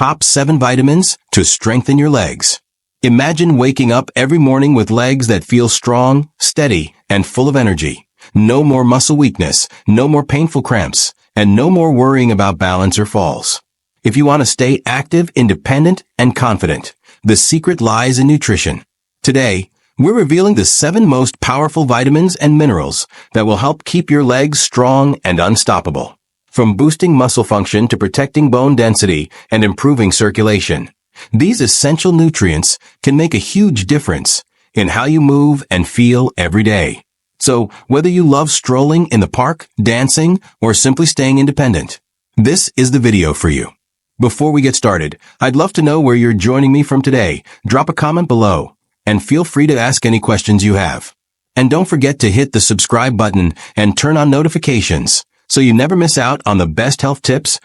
top 7 vitamins to strengthen your legs. Imagine waking up every morning with legs that feel strong, steady, and full of energy. No more muscle weakness, no more painful cramps, and no more worrying about balance or falls. If you want to stay active, independent, and confident, the secret lies in nutrition. Today, we're revealing the 7 most powerful vitamins and minerals that will help keep your legs strong and unstoppable. From boosting muscle function to protecting bone density and improving circulation, these essential nutrients can make a huge difference in how you move and feel every day. So, whether you love strolling in the park, dancing, or simply staying independent, this is the video for you. Before we get started, I'd love to know where you're joining me from today. Drop a comment below, and feel free to ask any questions you have. And don't forget to hit the subscribe button and turn on notifications so you never miss out on the best health tips.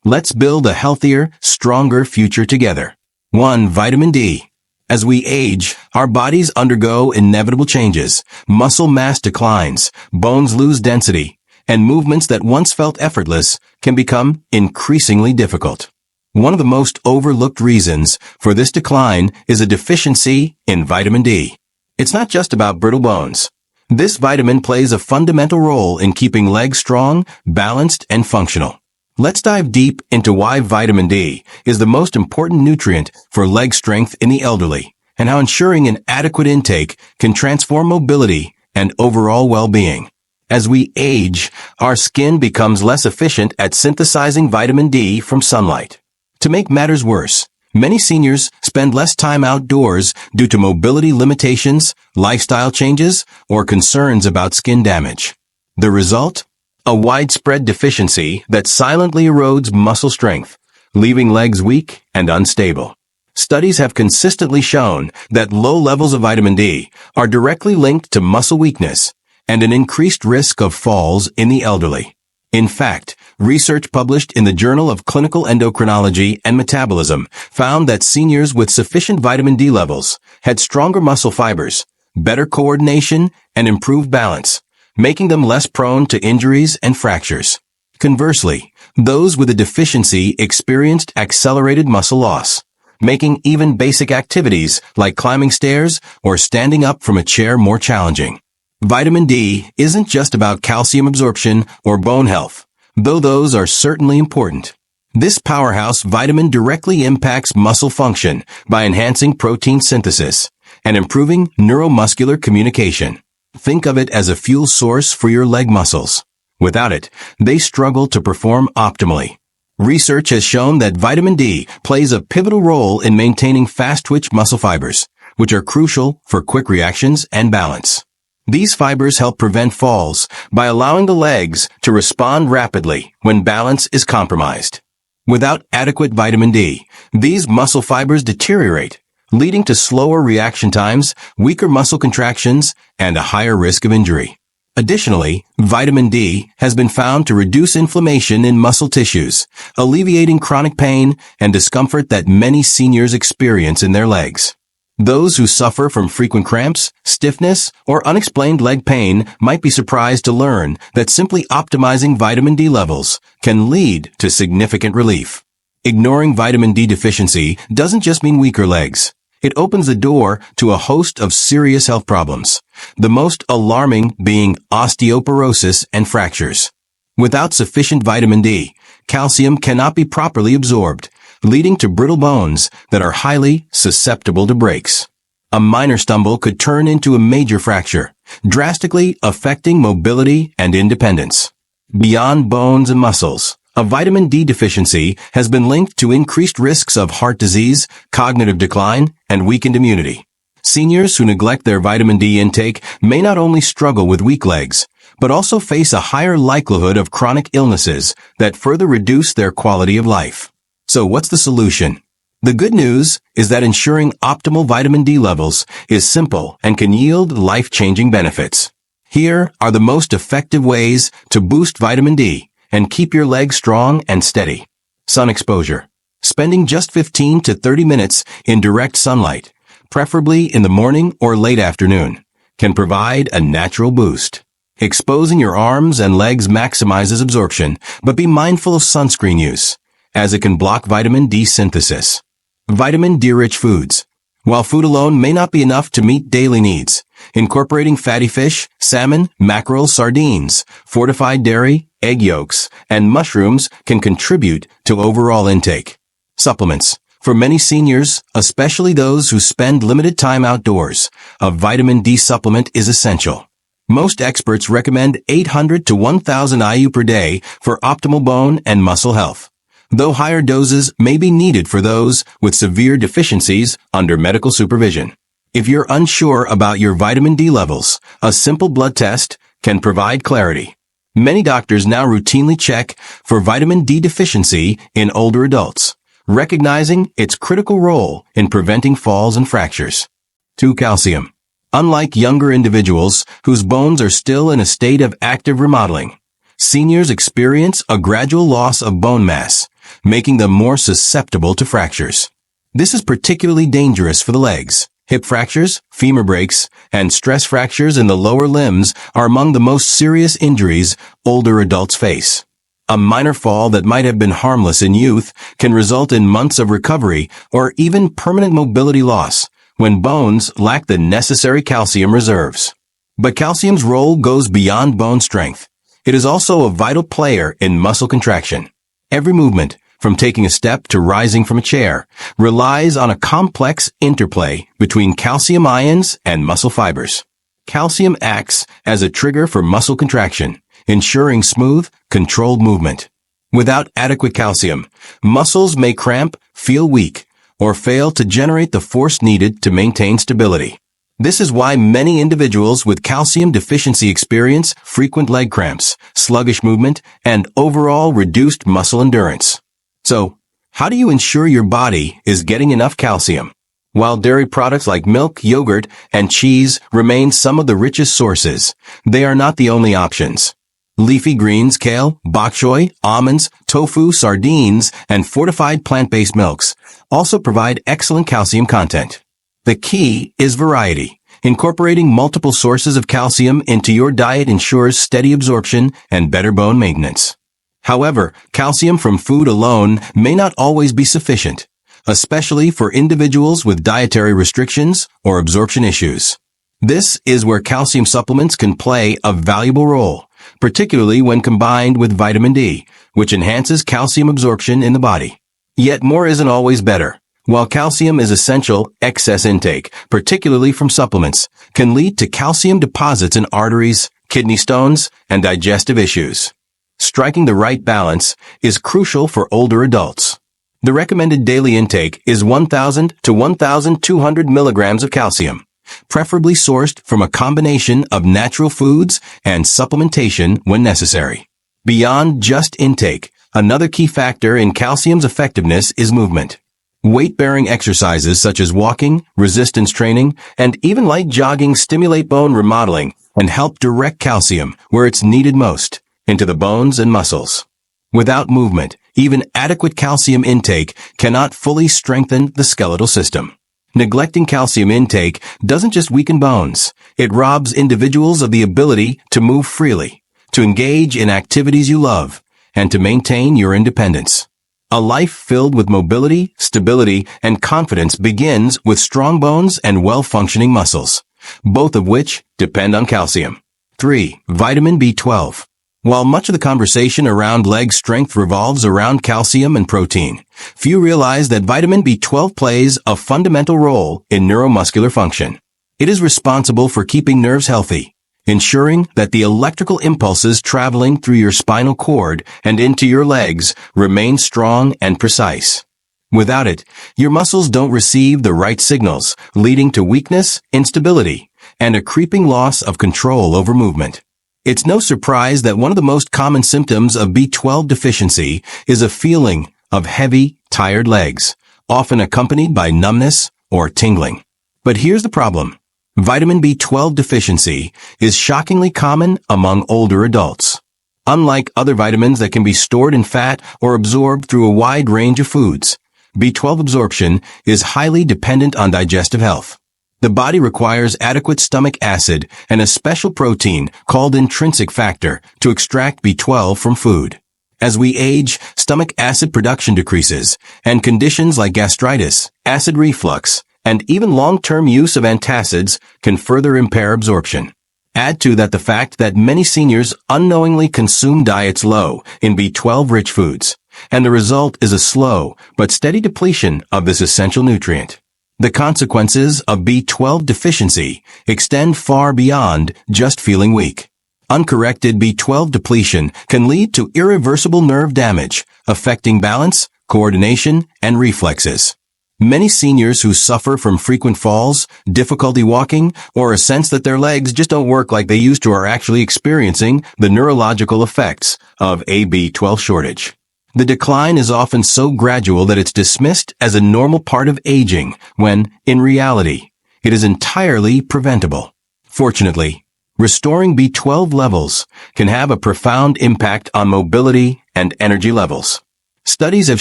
Let's build a healthier, stronger future together. 1. Vitamin D. As we age, our bodies undergo inevitable changes. Muscle mass declines, bones lose density, and movements that once felt effortless can become increasingly difficult. One of the most overlooked reasons for this decline is a deficiency in vitamin D. It's not just about brittle bones. This vitamin plays a fundamental role in keeping legs strong, balanced, and functional. Let's dive deep into why vitamin D is the most important nutrient for leg strength in the elderly, and how ensuring an adequate intake can transform mobility and overall well-being. As we age, our skin becomes less efficient at synthesizing vitamin D from sunlight. To make matters worse, many seniors spend less time outdoors due to mobility limitations, lifestyle changes, or concerns about skin damage. The result? A widespread deficiency that silently erodes muscle strength, leaving legs weak and unstable. Studies have consistently shown that low levels of vitamin D are directly linked to muscle weakness and an increased risk of falls in the elderly. In fact, research published in the Journal of Clinical Endocrinology and Metabolism found that seniors with sufficient vitamin D levels had stronger muscle fibers, better coordination, and improved balance, making them less prone to injuries and fractures. Conversely, those with a deficiency experienced accelerated muscle loss, making even basic activities like climbing stairs or standing up from a chair more challenging. Vitamin D isn't just about calcium absorption or bone health, though those are certainly important. This powerhouse vitamin directly impacts muscle function by enhancing protein synthesis and improving neuromuscular communication. Think of it as a fuel source for your leg muscles. Without it, they struggle to perform optimally. Research has shown that vitamin D plays a pivotal role in maintaining fast-twitch muscle fibers, which are crucial for quick reactions and balance. These fibers help prevent falls by allowing the legs to respond rapidly when balance is compromised. Without adequate vitamin D, these muscle fibers deteriorate, leading to slower reaction times, weaker muscle contractions, and a higher risk of injury. Additionally, vitamin D has been found to reduce inflammation in muscle tissues, alleviating chronic pain and discomfort that many seniors experience in their legs. Those who suffer from frequent cramps, stiffness, or unexplained leg pain might be surprised to learn that simply optimizing vitamin D levels can lead to significant relief. Ignoring vitamin D deficiency doesn't just mean weaker legs. It opens the door to a host of serious health problems, the most alarming being osteoporosis and fractures. Without sufficient vitamin D, calcium cannot be properly absorbed, leading to brittle bones that are highly susceptible to breaks. A minor stumble could turn into a major fracture, drastically affecting mobility and independence. Beyond bones and muscles, a vitamin D deficiency has been linked to increased risks of heart disease, cognitive decline, and weakened immunity. Seniors who neglect their vitamin D intake may not only struggle with weak legs, but also face a higher likelihood of chronic illnesses that further reduce their quality of life. So what's the solution? The good news is that ensuring optimal vitamin D levels is simple and can yield life-changing benefits. Here are the most effective ways to boost vitamin D and keep your legs strong and steady. Sun exposure. Spending just 15 to 30 minutes in direct sunlight, preferably in the morning or late afternoon, can provide a natural boost. Exposing your arms and legs maximizes absorption, but be mindful of sunscreen use. as it can block vitamin D synthesis. Vitamin D-rich foods. While food alone may not be enough to meet daily needs, incorporating fatty fish, salmon, mackerel, sardines, fortified dairy, egg yolks, and mushrooms can contribute to overall intake. Supplements. For many seniors, especially those who spend limited time outdoors, a vitamin D supplement is essential. Most experts recommend 800 to 1,000 IU per day for optimal bone and muscle health, though higher doses may be needed for those with severe deficiencies under medical supervision. If you're unsure about your vitamin D levels, a simple blood test can provide clarity. Many doctors now routinely check for vitamin D deficiency in older adults, recognizing its critical role in preventing falls and fractures. 2. Calcium. Unlike younger individuals whose bones are still in a state of active remodeling, seniors experience a gradual loss of bone mass, making them more susceptible to fractures. This is particularly dangerous for the legs. Hip fractures, femur breaks, and stress fractures in the lower limbs are among the most serious injuries older adults face. A minor fall that might have been harmless in youth can result in months of recovery or even permanent mobility loss when bones lack the necessary calcium reserves. But calcium's role goes beyond bone strength. It is also a vital player in muscle contraction. Every movement, from taking a step to rising from a chair, relies on a complex interplay between calcium ions and muscle fibers. Calcium acts as a trigger for muscle contraction, ensuring smooth, controlled movement. Without adequate calcium, muscles may cramp, feel weak, or fail to generate the force needed to maintain stability. This is why many individuals with calcium deficiency experience frequent leg cramps, sluggish movement, and overall reduced muscle endurance. So, how do you ensure your body is getting enough calcium? While dairy products like milk, yogurt, and cheese remain some of the richest sources, they are not the only options. Leafy greens, kale, bok choy, almonds, tofu, sardines, and fortified plant-based milks also provide excellent calcium content. The key is variety. Incorporating multiple sources of calcium into your diet ensures steady absorption and better bone maintenance. However, calcium from food alone may not always be sufficient, especially for individuals with dietary restrictions or absorption issues. This is where calcium supplements can play a valuable role, particularly when combined with vitamin D, which enhances calcium absorption in the body. Yet more isn't always better. While calcium is essential, excess intake, particularly from supplements, can lead to calcium deposits in arteries, kidney stones, and digestive issues. Striking the right balance is crucial for older adults. The recommended daily intake is 1,000 to 1,200 milligrams of calcium, preferably sourced from a combination of natural foods and supplementation when necessary. Beyond just intake, another key factor in calcium's effectiveness is movement. Weight-bearing exercises such as walking, resistance training, and even light jogging stimulate bone remodeling and help direct calcium where it's needed most, into the bones and muscles. Without movement, even adequate calcium intake cannot fully strengthen the skeletal system. Neglecting calcium intake doesn't just weaken bones, it robs individuals of the ability to move freely, to engage in activities you love, and to maintain your independence. A life filled with mobility, stability, and confidence begins with strong bones and well-functioning muscles, both of which depend on calcium. 3. Vitamin B12. While much of the conversation around leg strength revolves around calcium and protein, few realize that vitamin B12 plays a fundamental role in neuromuscular function. It is responsible for keeping nerves healthy, ensuring that the electrical impulses traveling through your spinal cord and into your legs remain strong and precise. Without it, your muscles don't receive the right signals, leading to weakness, instability, and a creeping loss of control over movement. It's no surprise that one of the most common symptoms of B12 deficiency is a feeling of heavy, tired legs, often accompanied by numbness or tingling. But here's the problem. Vitamin B12 deficiency is shockingly common among older adults. Unlike other vitamins that can be stored in fat or absorbed through a wide range of foods, B12 absorption is highly dependent on digestive health. The body requires adequate stomach acid and a special protein called intrinsic factor to extract B12 from food. As we age, stomach acid production decreases, and conditions like gastritis, acid reflux, and even long-term use of antacids can further impair absorption. Add to that the fact that many seniors unknowingly consume diets low in B12-rich foods, and the result is a slow but steady depletion of this essential nutrient. The consequences of B12 deficiency extend far beyond just feeling weak. Uncorrected B12 depletion can lead to irreversible nerve damage, affecting balance, coordination, and reflexes. Many seniors who suffer from frequent falls, difficulty walking, or a sense that their legs just don't work like they used to are actually experiencing the neurological effects of a B12 shortage. The decline is often so gradual that it's dismissed as a normal part of aging, when, in reality, it is entirely preventable. Fortunately, restoring B12 levels can have a profound impact on mobility and energy levels. Studies have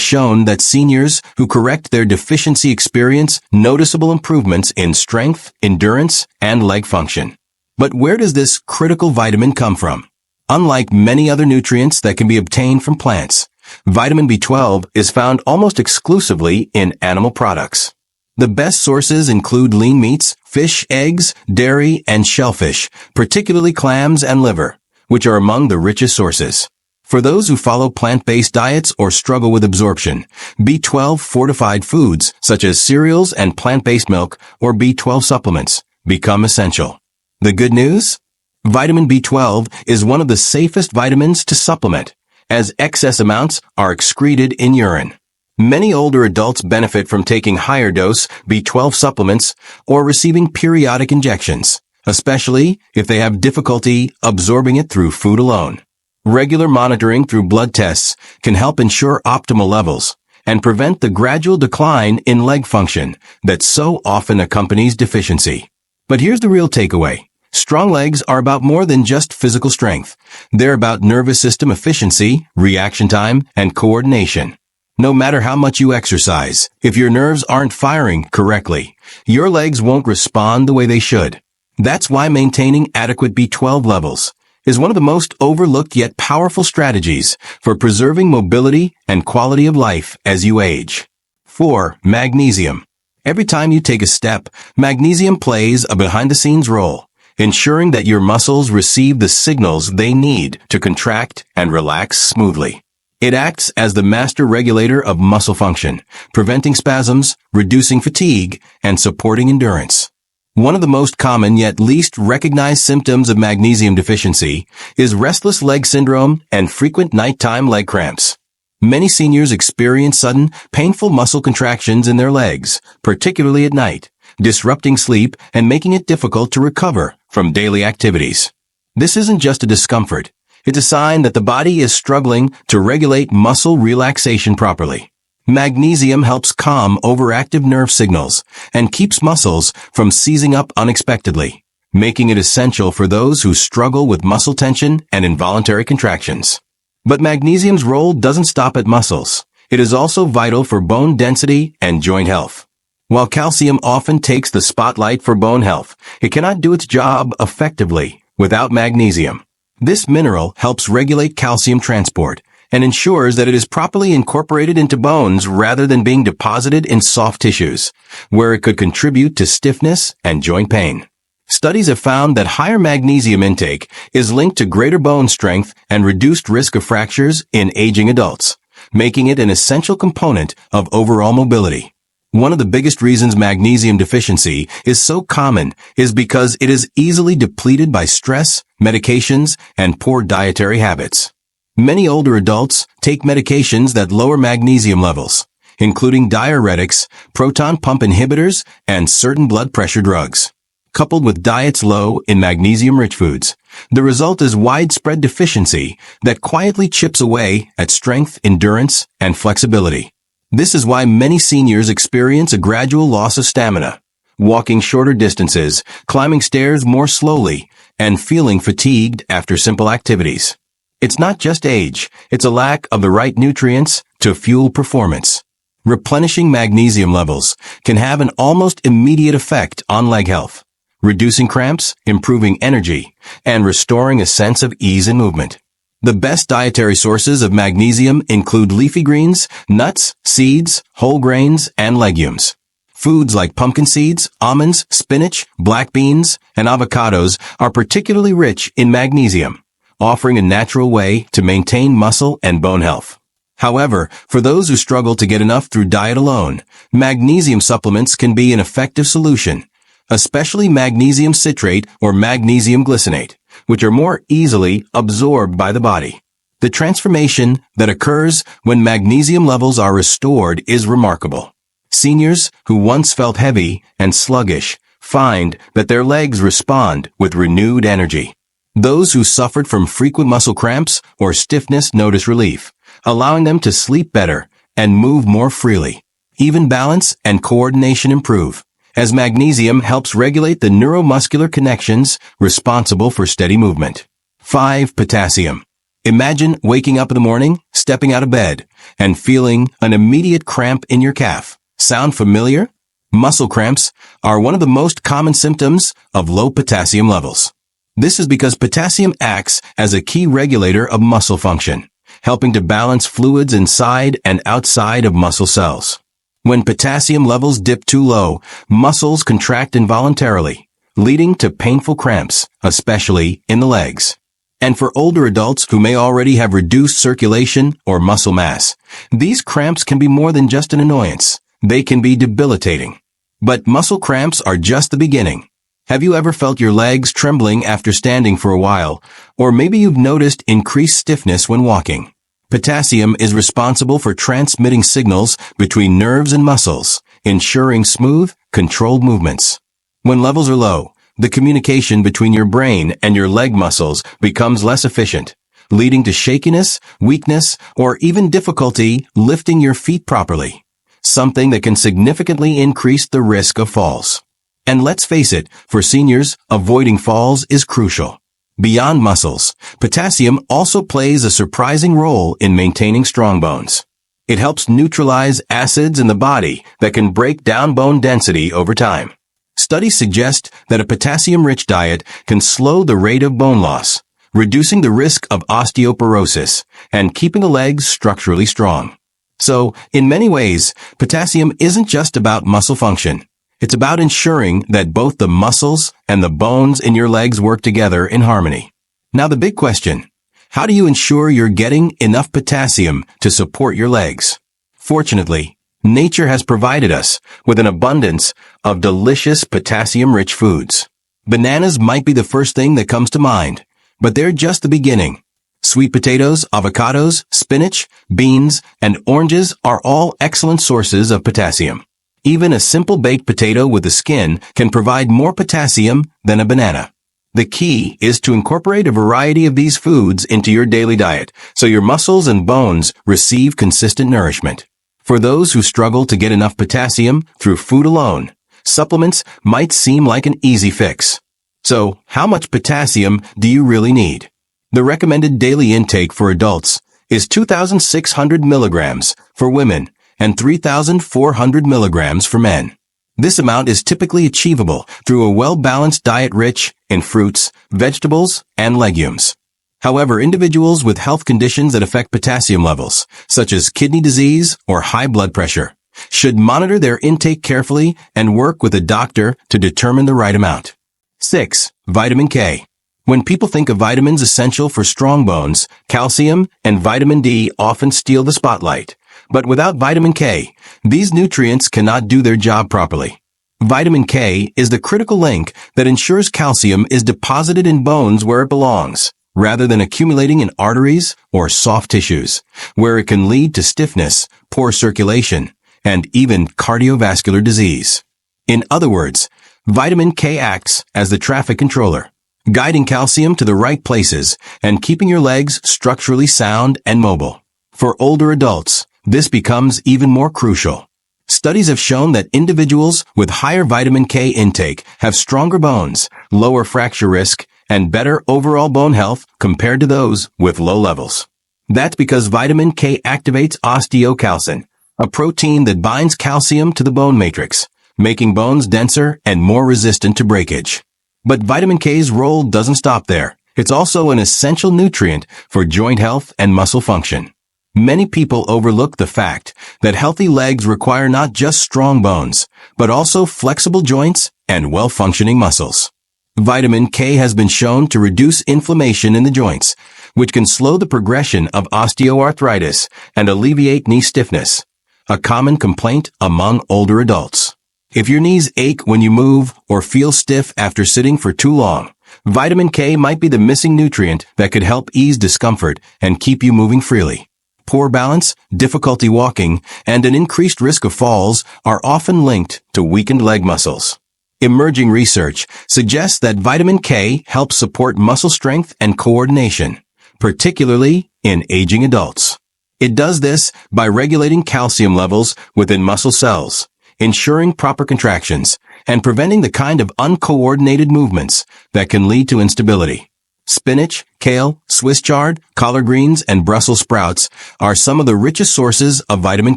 shown that seniors who correct their deficiency experience noticeable improvements in strength, endurance, and leg function. But where does this critical vitamin come from? Unlike many other nutrients that can be obtained from plants, vitamin B12 is found almost exclusively in animal products. The best sources include lean meats, fish, eggs, dairy, and shellfish, particularly clams and liver, which are among the richest sources. For those who follow plant-based diets or struggle with absorption, B12 fortified foods such as cereals and plant-based milk or B12 supplements become essential. The good news? Vitamin B12 is one of the safest vitamins to supplement, as excess amounts are excreted in urine. Many older adults benefit from taking higher dose B12 supplements or receiving periodic injections, especially if they have difficulty absorbing it through food alone. Regular monitoring through blood tests can help ensure optimal levels and prevent the gradual decline in leg function that so often accompanies deficiency. But here's the real takeaway. Strong legs are about more than just physical strength. They're about nervous system efficiency, reaction time, and coordination. No matter how much you exercise, if your nerves aren't firing correctly, your legs won't respond the way they should. That's why maintaining adequate B12 levels is one of the most overlooked yet powerful strategies for preserving mobility and quality of life as you age. 4. Magnesium. Every time you take a step, magnesium plays a behind-the-scenes role, ensuring that your muscles receive the signals they need to contract and relax smoothly. It acts as the master regulator of muscle function, preventing spasms, reducing fatigue, and supporting endurance. One of the most common yet least recognized symptoms of magnesium deficiency is restless leg syndrome and frequent nighttime leg cramps. Many seniors experience sudden, painful muscle contractions in their legs, particularly at night, disrupting sleep and making it difficult to recover from daily activities. This isn't just a discomfort. It's a sign that the body is struggling to regulate muscle relaxation properly. Magnesium helps calm overactive nerve signals and keeps muscles from seizing up unexpectedly, making it essential for those who struggle with muscle tension and involuntary contractions. But magnesium's role doesn't stop at muscles. It is also vital for bone density and joint health. While calcium often takes the spotlight for bone health, it cannot do its job effectively without magnesium. This mineral helps regulate calcium transport and ensures that it is properly incorporated into bones rather than being deposited in soft tissues, where it could contribute to stiffness and joint pain. Studies have found that higher magnesium intake is linked to greater bone strength and reduced risk of fractures in aging adults, making it an essential component of overall mobility. One of the biggest reasons magnesium deficiency is so common is because it is easily depleted by stress, medications, and poor dietary habits. Many older adults take medications that lower magnesium levels, including diuretics, proton pump inhibitors, and certain blood pressure drugs. Coupled with diets low in magnesium-rich foods, the result is widespread deficiency that quietly chips away at strength, endurance, and flexibility. This is why many seniors experience a gradual loss of stamina, walking shorter distances, climbing stairs more slowly, and feeling fatigued after simple activities. It's not just age, it's a lack of the right nutrients to fuel performance. Replenishing magnesium levels can have an almost immediate effect on leg health, reducing cramps, improving energy, and restoring a sense of ease in movement. The best dietary sources of magnesium include leafy greens, nuts, seeds, whole grains, and legumes. Foods like pumpkin seeds, almonds, spinach, black beans, and avocados are particularly rich in magnesium, offering a natural way to maintain muscle and bone health. However, for those who struggle to get enough through diet alone, magnesium supplements can be an effective solution, especially magnesium citrate or magnesium glycinate, which are more easily absorbed by the body. The transformation that occurs when magnesium levels are restored is remarkable. Seniors who once felt heavy and sluggish find that their legs respond with renewed energy. Those who suffered from frequent muscle cramps or stiffness notice relief, allowing them to sleep better and move more freely. Even balance and coordination improve, as magnesium helps regulate the neuromuscular connections responsible for steady movement. 5. Potassium. Imagine waking up in the morning, stepping out of bed, and feeling an immediate cramp in your calf. Sound familiar? Muscle cramps are one of the most common symptoms of low potassium levels. This is because potassium acts as a key regulator of muscle function, helping to balance fluids inside and outside of muscle cells. When potassium levels dip too low, muscles contract involuntarily, leading to painful cramps, especially in the legs. And for older adults who may already have reduced circulation or muscle mass, these cramps can be more than just an annoyance. They can be debilitating. But muscle cramps are just the beginning. Have you ever felt your legs trembling after standing for a while? Or maybe you've noticed increased stiffness when walking. Potassium is responsible for transmitting signals between nerves and muscles, ensuring smooth, controlled movements. When levels are low, the communication between your brain and your leg muscles becomes less efficient, leading to shakiness, weakness, or even difficulty lifting your feet properly, something that can significantly increase the risk of falls. And let's face it, for seniors, avoiding falls is crucial. Beyond muscles, potassium also plays a surprising role in maintaining strong bones. It helps neutralize acids in the body that can break down bone density over time. Studies suggest that a potassium-rich diet can slow the rate of bone loss, reducing the risk of osteoporosis and keeping the legs structurally strong. So, in many ways, potassium isn't just about muscle function. It's about ensuring that both the muscles and the bones in your legs work together in harmony. Now the big question, how do you ensure you're getting enough potassium to support your legs? Fortunately, nature has provided us with an abundance of delicious potassium-rich foods. Bananas might be the first thing that comes to mind, but they're just the beginning. Sweet potatoes, avocados, spinach, beans, and oranges are all excellent sources of potassium. Even a simple baked potato with the skin can provide more potassium than a banana. The key is to incorporate a variety of these foods into your daily diet so your muscles and bones receive consistent nourishment. For those who struggle to get enough potassium through food alone, supplements might seem like an easy fix. So, how much potassium do you really need? The recommended daily intake for adults is 2,600 milligrams for women and 3,400 milligrams for men. This amount is typically achievable through a well-balanced diet rich in fruits, vegetables, and legumes. However, individuals with health conditions that affect potassium levels, such as kidney disease or high blood pressure, should monitor their intake carefully and work with a doctor to determine the right amount. 6. Vitamin K. When people think of vitamins essential for strong bones, calcium and vitamin D often steal the spotlight. But without vitamin K, these nutrients cannot do their job properly. Vitamin K is the critical link that ensures calcium is deposited in bones where it belongs, rather than accumulating in arteries or soft tissues, where it can lead to stiffness, poor circulation, and even cardiovascular disease. In other words, vitamin K acts as the traffic controller, guiding calcium to the right places and keeping your legs structurally sound and mobile. For older adults, this becomes even more crucial. Studies have shown that individuals with higher vitamin K intake have stronger bones, lower fracture risk, and better overall bone health compared to those with low levels. That's because vitamin K activates osteocalcin, a protein that binds calcium to the bone matrix, making bones denser and more resistant to breakage. But vitamin K's role doesn't stop there. It's also an essential nutrient for joint health and muscle function. Many people overlook the fact that healthy legs require not just strong bones, but also flexible joints and well-functioning muscles. Vitamin K has been shown to reduce inflammation in the joints, which can slow the progression of osteoarthritis and alleviate knee stiffness, a common complaint among older adults. If your knees ache when you move or feel stiff after sitting for too long, vitamin K might be the missing nutrient that could help ease discomfort and keep you moving freely. Poor balance, difficulty walking, and an increased risk of falls are often linked to weakened leg muscles. Emerging research suggests that vitamin K helps support muscle strength and coordination, particularly in aging adults. It does this by regulating calcium levels within muscle cells, ensuring proper contractions, and preventing the kind of uncoordinated movements that can lead to instability. Spinach, kale, Swiss chard, collard greens, and Brussels sprouts are some of the richest sources of vitamin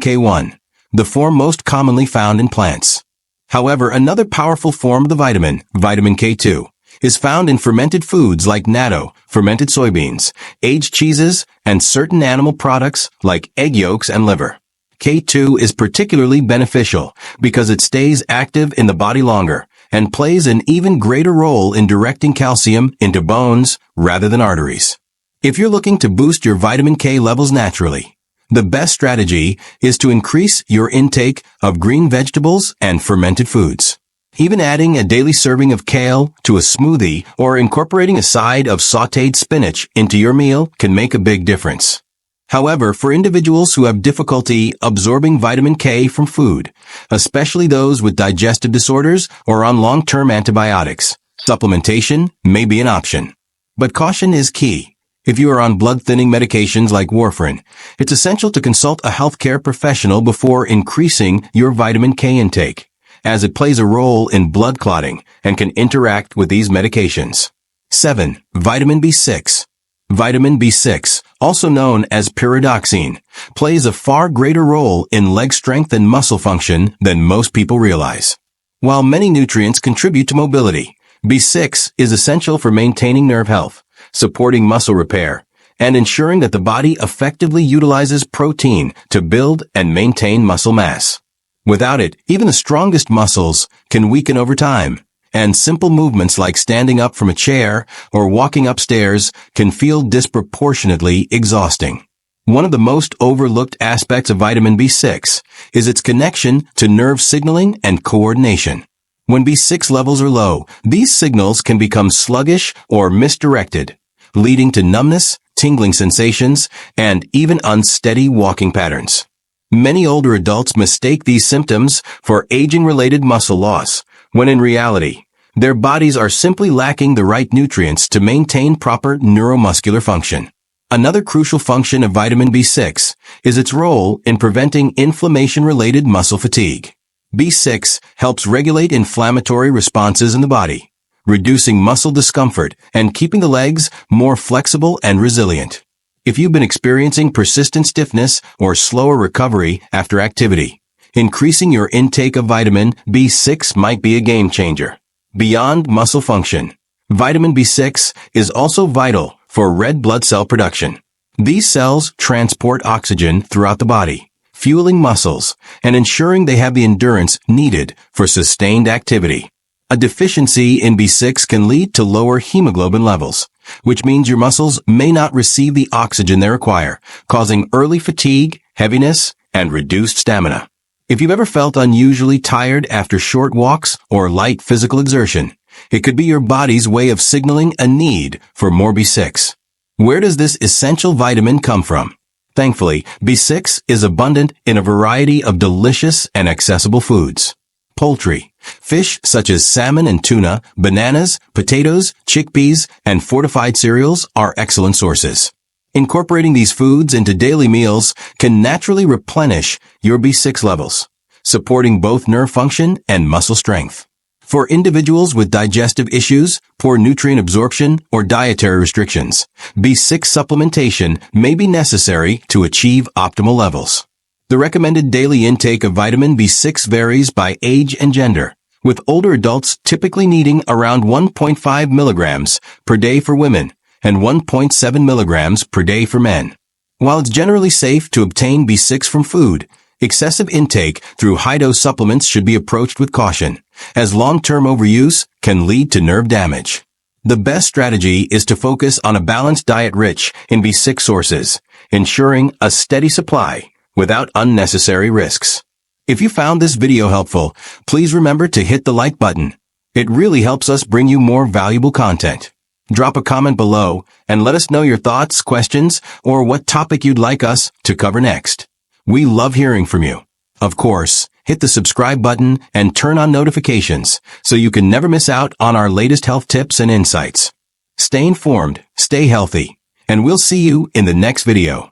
K1, the form most commonly found in plants. However, another powerful form of the vitamin, vitamin K2, is found in fermented foods like natto, fermented soybeans, aged cheeses, and certain animal products like egg yolks and liver. K2 is particularly beneficial because it stays active in the body longer and plays an even greater role in directing calcium into bones rather than arteries. If you're looking to boost your vitamin K levels naturally, the best strategy is to increase your intake of green vegetables and fermented foods. Even adding a daily serving of kale to a smoothie or incorporating a side of sautéed spinach into your meal can make a big difference. However, for individuals who have difficulty absorbing vitamin K from food, especially those with digestive disorders or on long-term antibiotics, supplementation may be an option. But caution is key. If you are on blood-thinning medications like warfarin, it's essential to consult a healthcare professional before increasing your vitamin K intake, as it plays a role in blood clotting and can interact with these medications. 7. Vitamin B6. Vitamin B6, also known as pyridoxine, plays a far greater role in leg strength and muscle function than most people realize. While many nutrients contribute to mobility, B6 is essential for maintaining nerve health, supporting muscle repair, and ensuring that the body effectively utilizes protein to build and maintain muscle mass. Without it, even the strongest muscles can weaken over time, and simple movements like standing up from a chair or walking upstairs can feel disproportionately exhausting. One of the most overlooked aspects of vitamin B6 is its connection to nerve signaling and coordination. When B6 levels are low, these signals can become sluggish or misdirected, leading to numbness, tingling sensations, and even unsteady walking patterns. Many older adults mistake these symptoms for aging-related muscle loss, when in reality, their bodies are simply lacking the right nutrients to maintain proper neuromuscular function. Another crucial function of vitamin B6 is its role in preventing inflammation-related muscle fatigue. B6 helps regulate inflammatory responses in the body, reducing muscle discomfort and keeping the legs more flexible and resilient. If you've been experiencing persistent stiffness or slower recovery after activity, increasing your intake of vitamin B6 might be a game changer. Beyond muscle function, vitamin B6 is also vital for red blood cell production. These cells transport oxygen throughout the body, fueling muscles and ensuring they have the endurance needed for sustained activity. A deficiency in B6 can lead to lower hemoglobin levels, which means your muscles may not receive the oxygen they require, causing early fatigue, heaviness, and reduced stamina. If you've ever felt unusually tired after short walks or light physical exertion, it could be your body's way of signaling a need for more B6. Where does this essential vitamin come from? Thankfully, B6 is abundant in a variety of delicious and accessible foods. Poultry, fish such as salmon and tuna, bananas, potatoes, chickpeas, and fortified cereals are excellent sources. Incorporating these foods into daily meals can naturally replenish your B6 levels, supporting both nerve function and muscle strength. For individuals with digestive issues, poor nutrient absorption, or dietary restrictions, B6 supplementation may be necessary to achieve optimal levels. The recommended daily intake of vitamin B6 varies by age and gender, with older adults typically needing around 1.5 milligrams per day for women and 1.7 milligrams per day for men. While it's generally safe to obtain B6 from food, excessive intake through high-dose supplements should be approached with caution, as long-term overuse can lead to nerve damage. The best strategy is to focus on a balanced diet rich in B6 sources, ensuring a steady supply without unnecessary risks. If you found this video helpful, please remember to hit the like button. It really helps us bring you more valuable content. Drop a comment below and let us know your thoughts, questions, or what topic you'd like us to cover next. We love hearing from you. Of course, hit the subscribe button and turn on notifications so you can never miss out on our latest health tips and insights. Stay informed, stay healthy, and we'll see you in the next video.